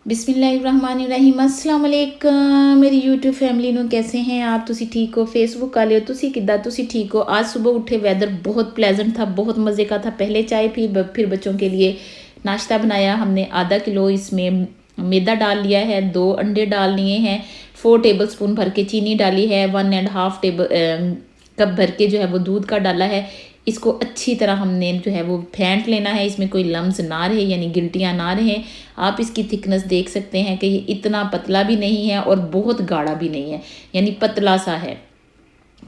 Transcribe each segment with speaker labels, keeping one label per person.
Speaker 1: बिस्मिल्लाहिर्रहमानिर्रहीम अस्सलाम वालेकुम मेरी यूट्यूब फैमिली ਨੂੰ कैसे हैं आप तुसी ठीक हो फेसबुक वाले हो तुसी किदा तुसी ठीक हो। आज सुबह उठे वेदर बहुत प्लेजेंट था, बहुत मज़े का था। पहले चाय पी, फिर बच्चों के लिए नाश्ता बनाया। हमने आधा किलो इसमें मैदा डाल लिया है, 2 अंडे डाल लिए हैं, 4 टेबल स्पून भर के चीनी डाली है, 1.5 कप भर के जो है वो दूध का डाला है। इसको अच्छी तरह हमने जो है वो फेंट लेना है, इसमें कोई लम्स ना रहे यानी गिल्टियाँ ना रहें। आप इसकी थिकनेस देख सकते हैं कि ये इतना पतला भी नहीं है और बहुत गाढ़ा भी नहीं है, यानी पतला सा है।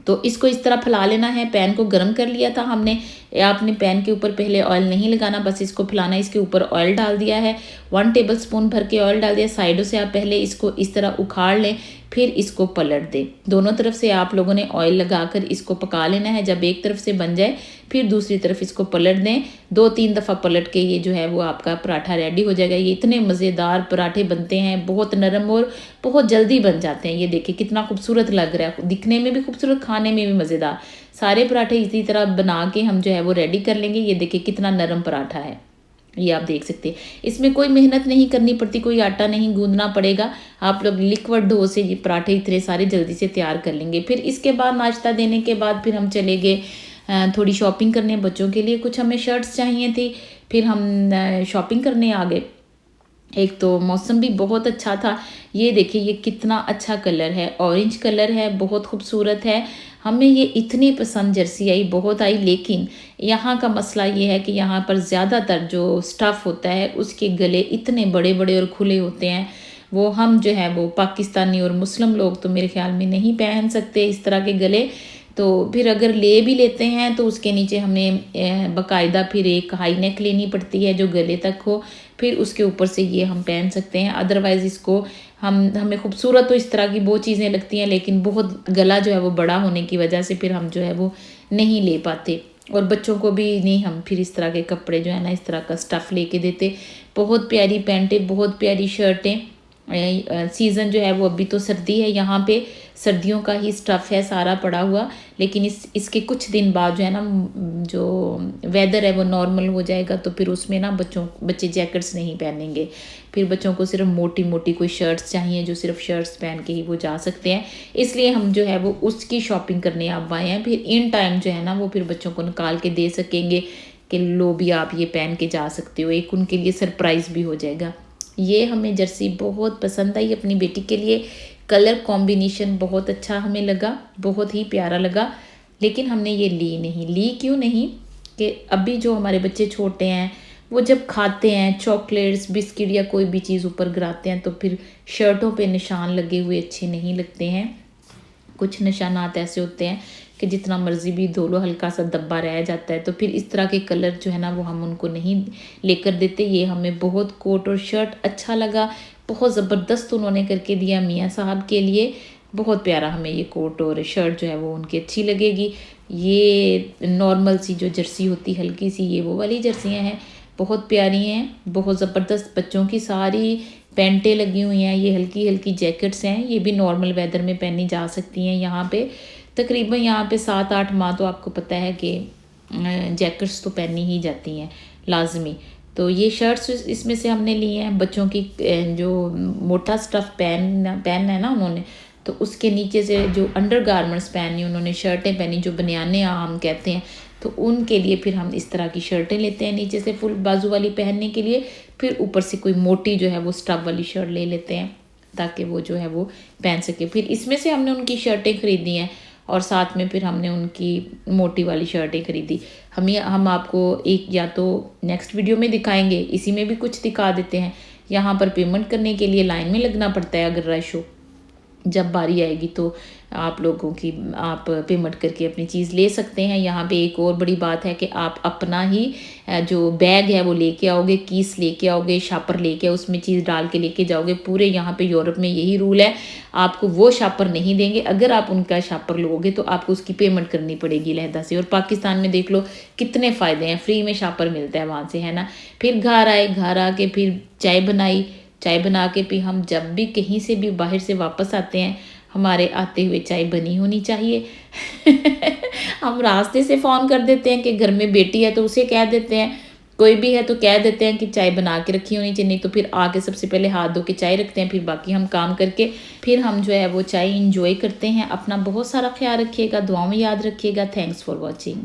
Speaker 1: तो इसको इस तरह फैला लेना है। पैन को गर्म कर लिया था हमने। आपने पैन के ऊपर पहले ऑयल नहीं लगाना, बस इसको फैलाना। इसके ऊपर ऑयल डाल दिया है, 1 टेबल स्पून भर के ऑयल डाल दिया। साइडों से आप पहले इसको इस तरह उखाड़ लें, फिर इसको पलट दें। दोनों तरफ से आप लोगों ने ऑयल लगाकर इसको पका लेना है। जब एक तरफ से बन जाए फिर दूसरी तरफ इसको पलट दें। 2-3 दफ़ा पलट के ये जो है वो आपका पराठा रेडी हो जाएगा। ये इतने मज़ेदार पराठे बनते हैं, बहुत नरम और बहुत जल्दी बन जाते हैं। ये देखिए कितना खूबसूरत लग रहा है, दिखने में भी खूबसूरत, खाने में भी मज़ेदार। सारे पराठे इसी तरह बना के हम जो है वो रेडी कर लेंगे। ये देखिए कितना नरम पराठा है, ये आप देख सकते हैं। इसमें कोई मेहनत नहीं करनी पड़ती, कोई आटा नहीं गूंदना पड़ेगा। आप लोग लिक्विड डो से ये पराठे इतने सारे जल्दी से तैयार कर लेंगे। फिर इसके बाद नाश्ता देने के बाद फिर हम चले गए थोड़ी शॉपिंग करने बच्चों के लिए। कुछ हमें शर्ट्स चाहिए थी, फिर हम शॉपिंग करने आ गए। एक तो मौसम भी बहुत अच्छा था। ये देखिए ये कितना अच्छा कलर है, ऑरेंज कलर है, बहुत खूबसूरत है। हमें ये इतनी पसंद जर्सी आई, बहुत आई। लेकिन यहाँ का मसला ये है कि यहाँ पर ज़्यादातर जो स्टफ़ होता है उसके गले इतने बड़े बड़े और खुले होते हैं। वो हम जो है वो पाकिस्तानी और मुस्लिम लोग तो मेरे ख्याल में नहीं पहन सकते इस तरह के गले। तो फिर अगर ले भी लेते हैं तो उसके नीचे हमें बाकायदा फिर एक हाई नेक लेनी पड़ती है जो गले तक हो, फिर उसके ऊपर से ये हम पहन सकते हैं। अदरवाइज़ इसको हमें खूबसूरत तो इस तरह की बहुत चीज़ें लगती हैं, लेकिन बहुत गला जो है वो बड़ा होने की वजह से फिर हम जो है वो नहीं ले पाते। और बच्चों को भी नहीं हम फिर इस तरह के कपड़े जो है ना, इस तरह का स्टफ़ लेके देते। बहुत प्यारी पैंटें, बहुत प्यारी शर्टें। सीज़न जो है वो अभी तो सर्दी है, यहाँ पे सर्दियों का ही स्टफ़ है सारा पड़ा हुआ। लेकिन इसके कुछ दिन बाद जो है ना जो वेदर है वो नॉर्मल हो जाएगा, तो फिर उसमें ना बच्चे जैकेट्स नहीं पहनेंगे। फिर बच्चों को सिर्फ मोटी मोटी कोई शर्ट्स चाहिए जो सिर्फ शर्ट्स पहन के ही वो जा सकते हैं। इसलिए हम जो है वो उसकी शॉपिंग करने अब आए हैं। फिर इन टाइम जो है ना वो फिर बच्चों को निकाल के दे सकेंगे कि लो भी आप ये पहन के जा सकते हो। एक उनके लिए सरप्राइज़ भी हो जाएगा। ये हमें जर्सी बहुत पसंद आई अपनी बेटी के लिए। कलर कॉम्बिनेशन बहुत अच्छा हमें लगा, बहुत ही प्यारा लगा। लेकिन हमने ये ली क्यों नहीं कि अभी जो हमारे बच्चे छोटे हैं वो जब खाते हैं चॉकलेट्स बिस्किट या कोई भी चीज़ ऊपर गिराते हैं तो फिर शर्टों पे निशान लगे हुए अच्छे नहीं लगते हैं। कुछ निशानात ऐसे होते हैं कि जितना मर्जी भी धो लो हल्का सा धब्बा रह जाता है। तो फिर इस तरह के कलर जो है ना वो हम उनको नहीं लेकर देते। ये हमें बहुत कोट और शर्ट अच्छा लगा, बहुत ज़बरदस्त उन्होंने करके दिया मियाँ साहब के लिए। बहुत प्यारा हमें ये कोट और शर्ट जो है वो उनकी अच्छी लगेगी। ये नॉर्मल सी जो जर्सी होती हल्की सी, ये वो वाली जर्सियाँ हैं, बहुत प्यारी हैं, बहुत ज़बरदस्त। बच्चों की सारी पैंटें लगी हुई हैं, ये हल्की हल्की जैकेट्स हैं, ये भी नॉर्मल वेदर में पहनी जा सकती हैं। यहाँ पे तकरीबन यहाँ पे 7-8 माह तो आपको पता है कि जैकेट्स तो पहनी ही जाती हैं लाजमी। तो ये शर्ट्स इसमें से हमने लिए हैं। बच्चों की जो मोटा स्टफ़ पहनना है ना उन्होंने, तो उसके नीचे से जो अंडर गारमेंट्स पहनी उन्होंने, शर्टें पहनी जो बनियाने हम कहते हैं, तो उनके लिए फिर हम इस तरह की शर्टें लेते हैं नीचे से फुल बाजू वाली पहनने के लिए। फिर ऊपर से कोई मोटी जो है वो स्टफ़ वाली शर्ट ले लेते हैं ताकि वो जो है वो पहन सके। फिर इसमें से हमने उनकी शर्टें ख़रीदी हैं और साथ में फिर हमने उनकी मोटी वाली शर्टें ख़रीदी। हम आपको एक या तो नेक्स्ट वीडियो में दिखाएंगे, इसी में भी कुछ दिखा देते हैं। यहाँ पर पेमेंट करने के लिए लाइन में लगना पड़ता है अगर रश हो। जब बारी आएगी तो आप लोगों की आप पेमेंट करके अपनी चीज़ ले सकते हैं। यहाँ पे एक और बड़ी बात है कि आप अपना ही जो बैग है वो लेके आओगे, कीस लेके आओगे, शापर लेके उसमें चीज़ डाल के लेके जाओगे। पूरे यहाँ पे यूरोप में यही रूल है, आपको वो शापर नहीं देंगे। अगर आप उनका शापर लोगे तो आपको उसकी पेमेंट करनी पड़ेगी लहदा से। और पाकिस्तान में देख लो कितने फ़ायदे हैं, फ्री में शापर मिलता है वहाँ से, है ना। फिर घर आए, घर आके फिर चाय बनाई, चाय बना के फिर हम जब भी कहीं से भी बाहर से वापस आते हैं हमारे आते हुए चाय बनी होनी चाहिए। हम रास्ते से फ़ोन कर देते हैं कि घर में बेटी है तो उसे कह देते हैं कोई भी है तो कह देते हैं कि चाय बना के रखी होनी चाहिए, नहीं तो फिर आके सबसे पहले हाथ धो के चाय रखते हैं, फिर बाकी हम काम करके फिर हम जो है वो चाय इंजॉय करते हैं। अपना बहुत सारा ख्याल रखिएगा, दुआओं में याद रखिएगा। Thanks for watching.